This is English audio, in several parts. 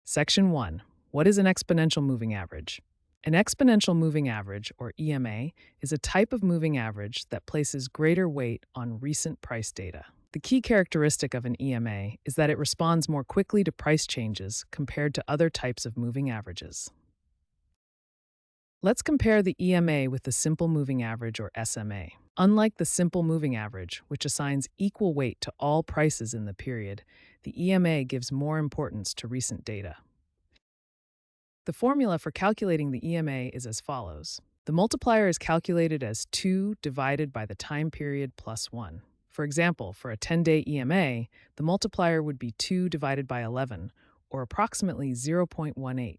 Section 1. What is an exponential moving average? An exponential moving average, or EMA, is a type of moving average that places greater weight on recent price data. The key characteristic of an EMA is that it responds more quickly to price changes compared to other types of moving averages. Let's compare the EMA with the simple moving average, or SMA. Unlike the simple moving average, which assigns equal weight to all prices in the period, the EMA gives more importance to recent data. The formula for calculating the EMA is as follows. The multiplier is calculated as 2 divided by the time period plus 1. For example, for a 10-day EMA, the multiplier would be 2 divided by 11, or approximately 0.18.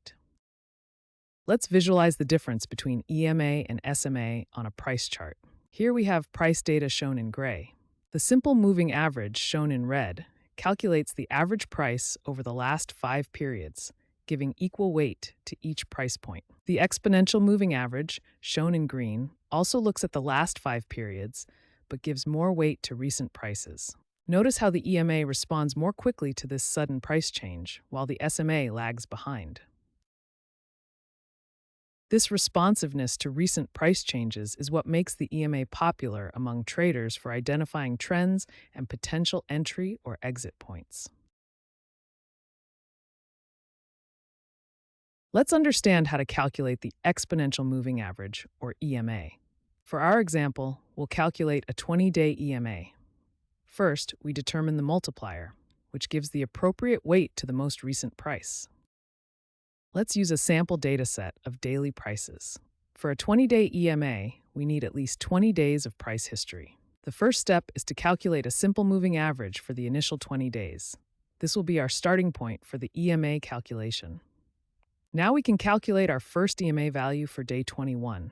Let's visualize the difference between EMA and SMA on a price chart. Here we have price data shown in gray. The simple moving average, shown in red, calculates the average price over the last 5 periods, giving equal weight to each price point. The exponential moving average, shown in green, also looks at the last 5 periods, but gives more weight to recent prices. Notice how the EMA responds more quickly to this sudden price change, while the SMA lags behind. This responsiveness to recent price changes is what makes the EMA popular among traders for identifying trends and potential entry or exit points. Let's understand how to calculate the exponential moving average, or EMA. For our example, we'll calculate a 20-day EMA. First, we determine the multiplier, which gives the appropriate weight to the most recent price. Let's use a sample data set of daily prices. For a 20-day EMA, we need at least 20 days of price history. The first step is to calculate a simple moving average for the initial 20 days. This will be our starting point for the EMA calculation. Now we can calculate our first EMA value for day 21.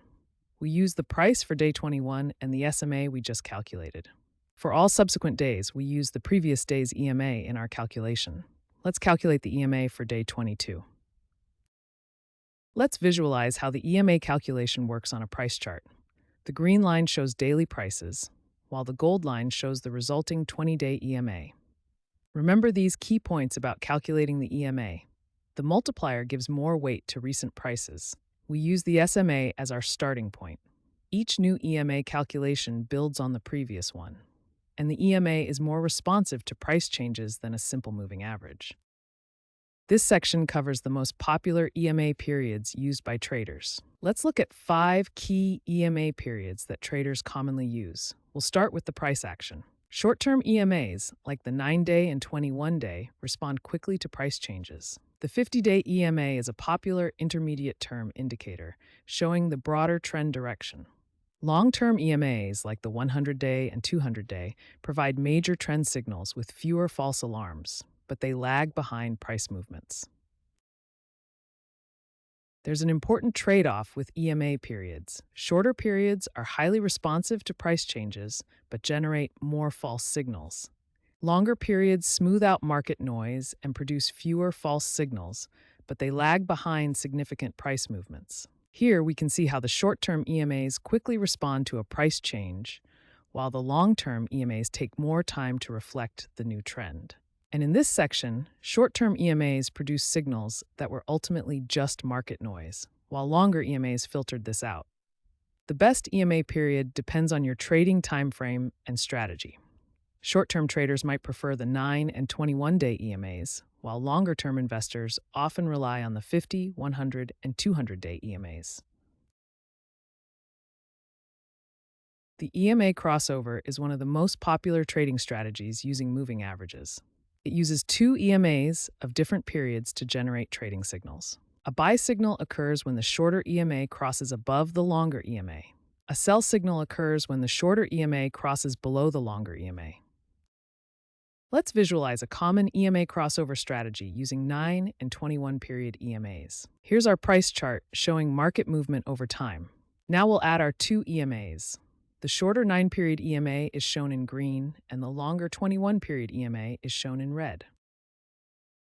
We use the price for day 21 and the SMA we just calculated. For all subsequent days, we use the previous day's EMA in our calculation. Let's calculate the EMA for day 22. Let's visualize how the EMA calculation works on a price chart. The green line shows daily prices, while the gold line shows the resulting 20-day EMA. Remember these key points about calculating the EMA. The multiplier gives more weight to recent prices. We use the SMA as our starting point. Each new EMA calculation builds on the previous one, and the EMA is more responsive to price changes than a simple moving average. This section covers the most popular EMA periods used by traders. Let's look at 5 key EMA periods that traders commonly use. We'll start with the price action. Short-term EMAs, like the 9-day and 21-day, respond quickly to price changes. The 50-day EMA is a popular intermediate-term indicator, showing the broader trend direction. Long-term EMAs, like the 100-day and 200-day, provide major trend signals with fewer false alarms, but they lag behind price movements. There's an important trade-off with EMA periods. Shorter periods are highly responsive to price changes, but generate more false signals. Longer periods smooth out market noise and produce fewer false signals, but they lag behind significant price movements. Here we can see how the short-term EMAs quickly respond to a price change, while the long-term EMAs take more time to reflect the new trend. And in this section, short-term EMAs produce signals that were ultimately just market noise, while longer EMAs filtered this out. The best EMA period depends on your trading time frame and strategy. Short-term traders might prefer the 9 and 21-day EMAs, while longer-term investors often rely on the 50, 100, and 200-day EMAs. The EMA crossover is one of the most popular trading strategies using moving averages. It uses 2 EMAs of different periods to generate trading signals. A buy signal occurs when the shorter EMA crosses above the longer EMA. A sell signal occurs when the shorter EMA crosses below the longer EMA. Let's visualize a common EMA crossover strategy using 9 and 21 period EMAs. Here's our price chart showing market movement over time. Now we'll add our 2 EMAs. The shorter 9-period EMA is shown in green, and the longer 21-period EMA is shown in red.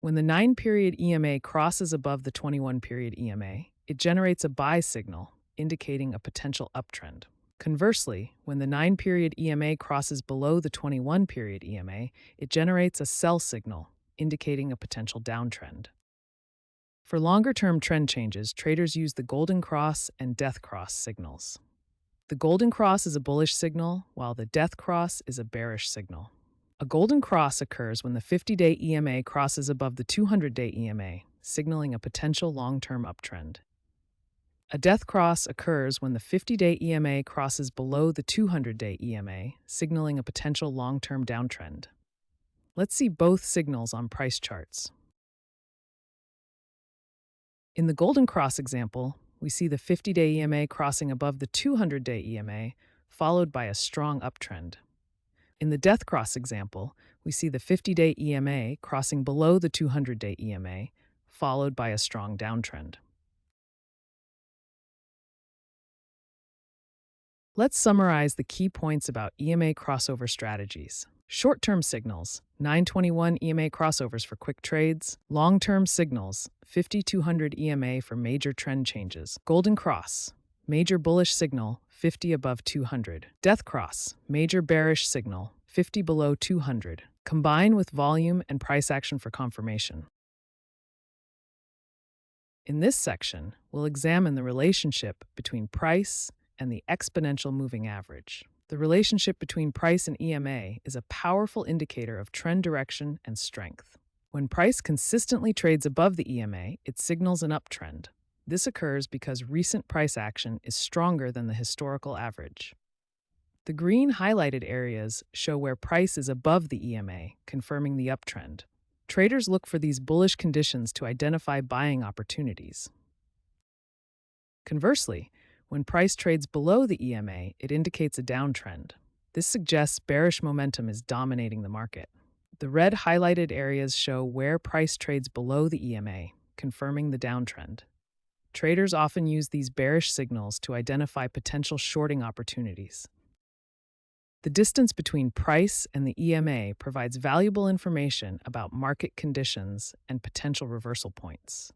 When the 9-period EMA crosses above the 21-period EMA, it generates a buy signal, indicating a potential uptrend. Conversely, when the 9-period EMA crosses below the 21-period EMA, it generates a sell signal, indicating a potential downtrend. For longer-term trend changes, traders use the golden cross and death cross signals. The golden cross is a bullish signal, while the death cross is a bearish signal. A golden cross occurs when the 50-day EMA crosses above the 200-day EMA, signaling a potential long-term uptrend. A death cross occurs when the 50-day EMA crosses below the 200-day EMA, signaling a potential long-term downtrend. Let's see both signals on price charts. In the golden cross example, we see the 50-day EMA crossing above the 200-day EMA, followed by a strong uptrend. In the death cross example, we see the 50-day EMA crossing below the 200-day EMA, followed by a strong downtrend. Let's summarize the key points about EMA crossover strategies. Short-term signals, 921 EMA crossovers for quick trades. Long-term signals, 5200 EMA for major trend changes. Golden cross, major bullish signal, 50 above 200. Death cross, major bearish signal, 50 below 200. Combine with volume and price action for confirmation. In this section, we'll examine the relationship between price and the exponential moving average. The relationship between price and EMA is a powerful indicator of trend direction and strength. When price consistently trades above the EMA, it signals an uptrend. This occurs because recent price action is stronger than the historical average. The green highlighted areas show where price is above the EMA, confirming the uptrend. Traders look for these bullish conditions to identify buying opportunities. Conversely, when price trades below the EMA, it indicates a downtrend. This suggests bearish momentum is dominating the market. The red highlighted areas show where price trades below the EMA, confirming the downtrend. Traders often use these bearish signals to identify potential shorting opportunities. The distance between price and the EMA provides valuable information about market conditions and potential reversal points.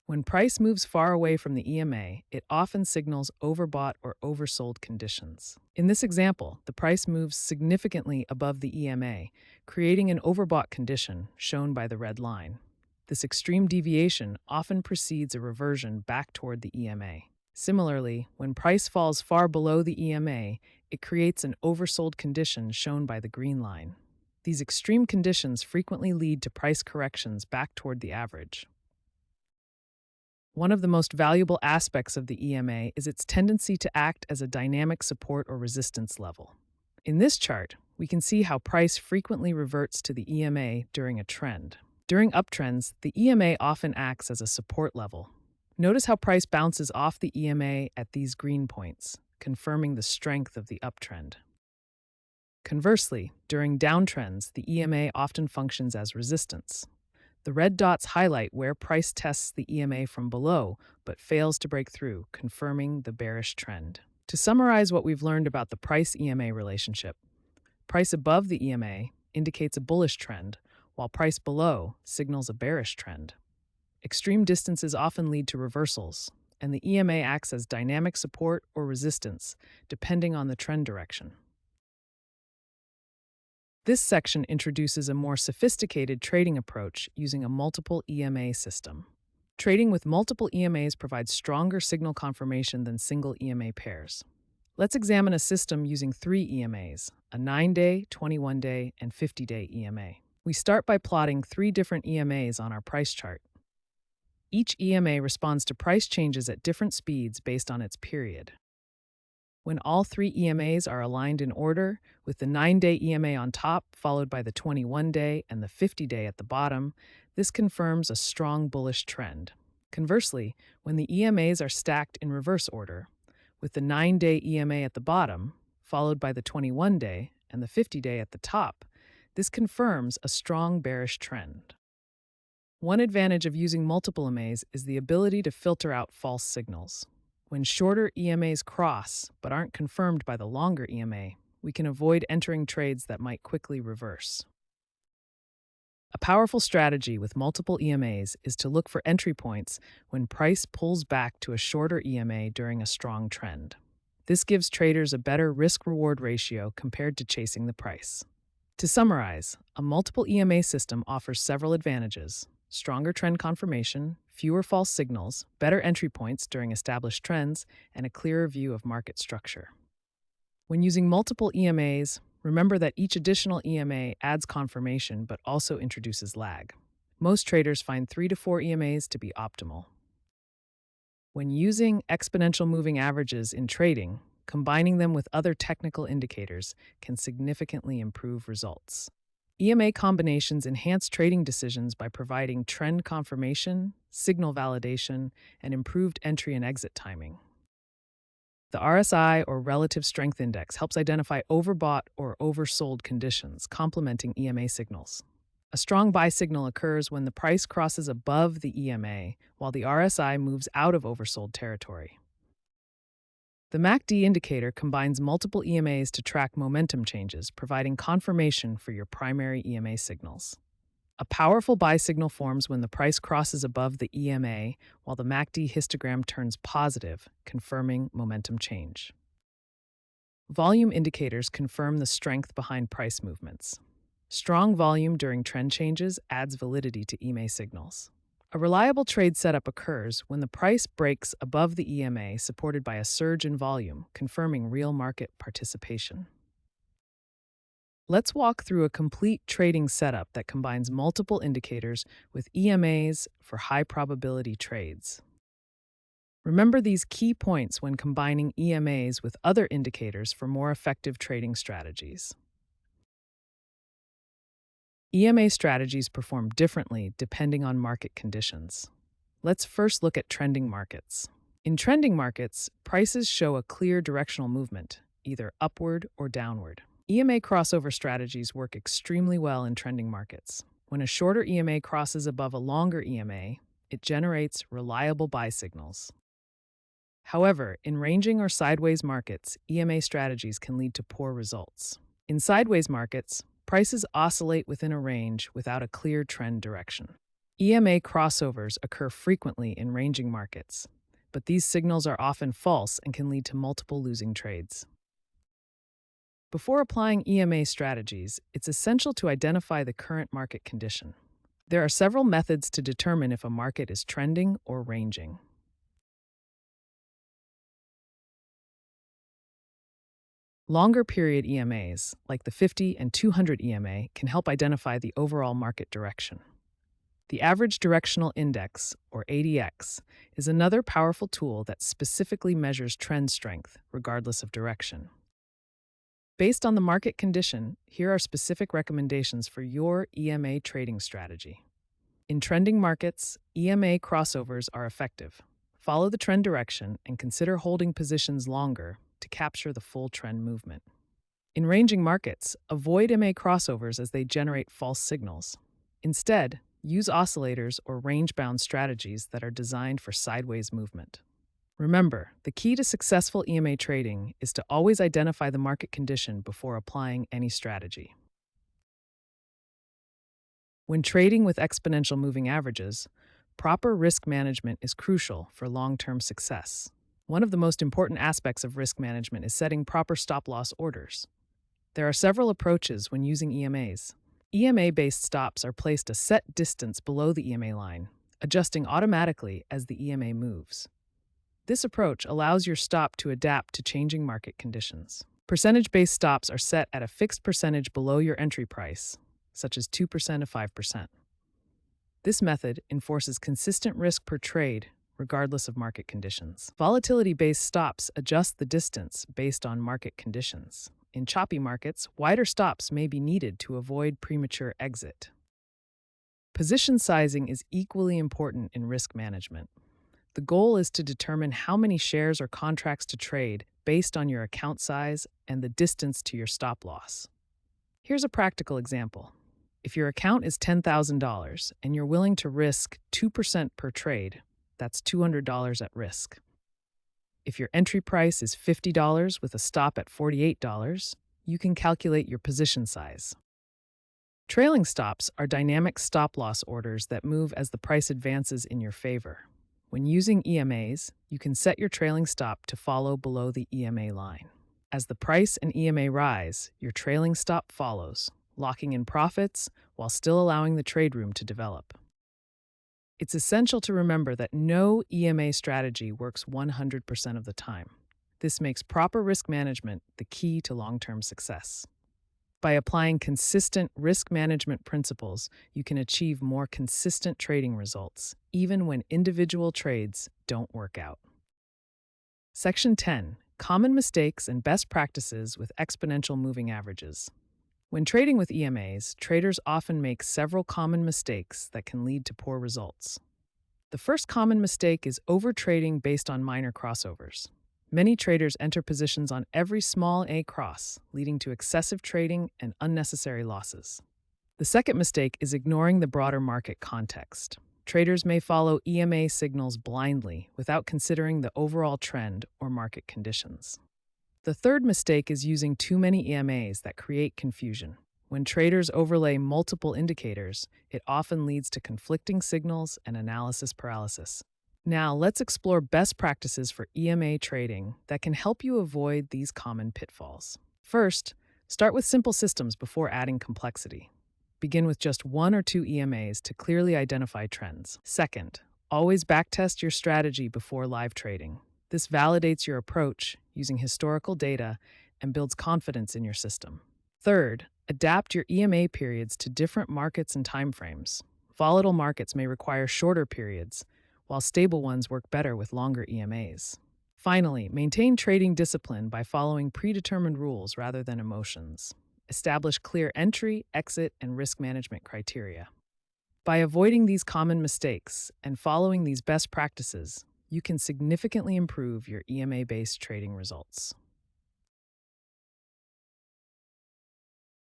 When price moves far away from the EMA, it often signals overbought or oversold conditions. In this example, the price moves significantly above the EMA, creating an overbought condition shown by the red line. This extreme deviation often precedes a reversion back toward the EMA. Similarly, when price falls far below the EMA, it creates an oversold condition shown by the green line. These extreme conditions frequently lead to price corrections back toward the average. One of the most valuable aspects of the EMA is its tendency to act as a dynamic support or resistance level. In this chart, we can see how price frequently reverts to the EMA during a trend. During uptrends, the EMA often acts as a support level. Notice how price bounces off the EMA at these green points, confirming the strength of the uptrend. Conversely, during downtrends, the EMA often functions as resistance. The red dots highlight where price tests the EMA from below, but fails to break through, confirming the bearish trend. To summarize what we've learned about the price-EMA relationship, price above the EMA indicates a bullish trend, while price below signals a bearish trend. Extreme distances often lead to reversals, and the EMA acts as dynamic support or resistance, depending on the trend direction. This section introduces a more sophisticated trading approach using a multiple EMA system. Trading with multiple EMAs provides stronger signal confirmation than single EMA pairs. Let's examine a system using 3 EMAs, a 9-day, 21-day, and 50-day EMA. We start by plotting 3 different EMAs on our price chart. Each EMA responds to price changes at different speeds based on its period. When all 3 EMAs are aligned in order, with the 9-day EMA on top, followed by the 21-day and the 50-day at the bottom, this confirms a strong bullish trend. Conversely, when the EMAs are stacked in reverse order, with the 9-day EMA at the bottom, followed by the 21-day and the 50-day at the top, this confirms a strong bearish trend. One advantage of using multiple EMAs is the ability to filter out false signals. When shorter EMAs cross but aren't confirmed by the longer EMA, we can avoid entering trades that might quickly reverse. A powerful strategy with multiple EMAs is to look for entry points when price pulls back to a shorter EMA during a strong trend. This gives traders a better risk-reward ratio compared to chasing the price. To summarize, a multiple EMA system offers several advantages: stronger trend confirmation, fewer false signals, better entry points during established trends, and a clearer view of market structure. When using multiple EMAs, remember that each additional EMA adds confirmation but also introduces lag. Most traders find 3 to 4 EMAs to be optimal. When using exponential moving averages in trading, combining them with other technical indicators can significantly improve results. EMA combinations enhance trading decisions by providing trend confirmation, signal validation, and improved entry and exit timing. The RSI, or Relative Strength Index, helps identify overbought or oversold conditions, complementing EMA signals. A strong buy signal occurs when the price crosses above the EMA, while the RSI moves out of oversold territory. The MACD indicator combines multiple EMAs to track momentum changes, providing confirmation for your primary EMA signals. A powerful buy signal forms when the price crosses above the EMA, while the MACD histogram turns positive, confirming momentum change. Volume indicators confirm the strength behind price movements. Strong volume during trend changes adds validity to EMA signals. A reliable trade setup occurs when the price breaks above the EMA, supported by a surge in volume, confirming real market participation. Let's walk through a complete trading setup that combines multiple indicators with EMAs for high-probability trades. Remember these key points when combining EMAs with other indicators for more effective trading strategies. EMA strategies perform differently depending on market conditions. Let's first look at trending markets. In trending markets, prices show a clear directional movement, either upward or downward. EMA crossover strategies work extremely well in trending markets. When a shorter EMA crosses above a longer EMA, it generates reliable buy signals. However, in ranging or sideways markets, EMA strategies can lead to poor results. In sideways markets, prices oscillate within a range without a clear trend direction. EMA crossovers occur frequently in ranging markets, but these signals are often false and can lead to multiple losing trades. Before applying EMA strategies, it's essential to identify the current market condition. There are several methods to determine if a market is trending or ranging. Longer period EMAs, like the 50 and 200 EMA, can help identify the overall market direction. The Average Directional Index, or ADX, is another powerful tool that specifically measures trend strength, regardless of direction. Based on the market condition, here are specific recommendations for your EMA trading strategy. In trending markets, EMA crossovers are effective. Follow the trend direction and consider holding positions longer to capture the full trend movement. In ranging markets, avoid EMA crossovers as they generate false signals. Instead, use oscillators or range-bound strategies that are designed for sideways movement. Remember, the key to successful EMA trading is to always identify the market condition before applying any strategy. When trading with exponential moving averages, proper risk management is crucial for long-term success. One of the most important aspects of risk management is setting proper stop-loss orders. There are several approaches when using EMAs. EMA-based stops are placed a set distance below the EMA line, adjusting automatically as the EMA moves. This approach allows your stop to adapt to changing market conditions. Percentage-based stops are set at a fixed percentage below your entry price, such as 2% or 5%. This method enforces consistent risk per trade, regardless of market conditions. Volatility-based stops adjust the distance based on market conditions. In choppy markets, wider stops may be needed to avoid premature exit. Position sizing is equally important in risk management. The goal is to determine how many shares or contracts to trade based on your account size and the distance to your stop loss. Here's a practical example. If your account is $10,000 and you're willing to risk 2% per trade, that's $200 at risk. If your entry price is $50 with a stop at $48, you can calculate your position size. Trailing stops are dynamic stop-loss orders that move as the price advances in your favor. When using EMAs, you can set your trailing stop to follow below the EMA line. As the price and EMA rise, your trailing stop follows, locking in profits while still allowing the trade room to develop. It's essential to remember that no EMA strategy works 100% of the time. This makes proper risk management the key to long-term success. By applying consistent risk management principles, you can achieve more consistent trading results, even when individual trades don't work out. Section 10. Common mistakes and best practices with exponential moving averages. When trading with EMAs, traders often make several common mistakes that can lead to poor results. The first common mistake is overtrading based on minor crossovers. Many traders enter positions on every small A cross, leading to excessive trading and unnecessary losses. The second mistake is ignoring the broader market context. Traders may follow EMA signals blindly without considering the overall trend or market conditions. The third mistake is using too many EMAs that create confusion. When traders overlay multiple indicators, it often leads to conflicting signals and analysis paralysis. Now, let's explore best practices for EMA trading that can help you avoid these common pitfalls. First, start with simple systems before adding complexity. Begin with just one or two EMAs to clearly identify trends. Second, always backtest your strategy before live trading. This validates your approach using historical data and builds confidence in your system. Third, adapt your EMA periods to different markets and timeframes. Volatile markets may require shorter periods, while stable ones work better with longer EMAs. Finally, maintain trading discipline by following predetermined rules rather than emotions. Establish clear entry, exit, and risk management criteria. By avoiding these common mistakes and following these best practices, you can significantly improve your EMA-based trading results.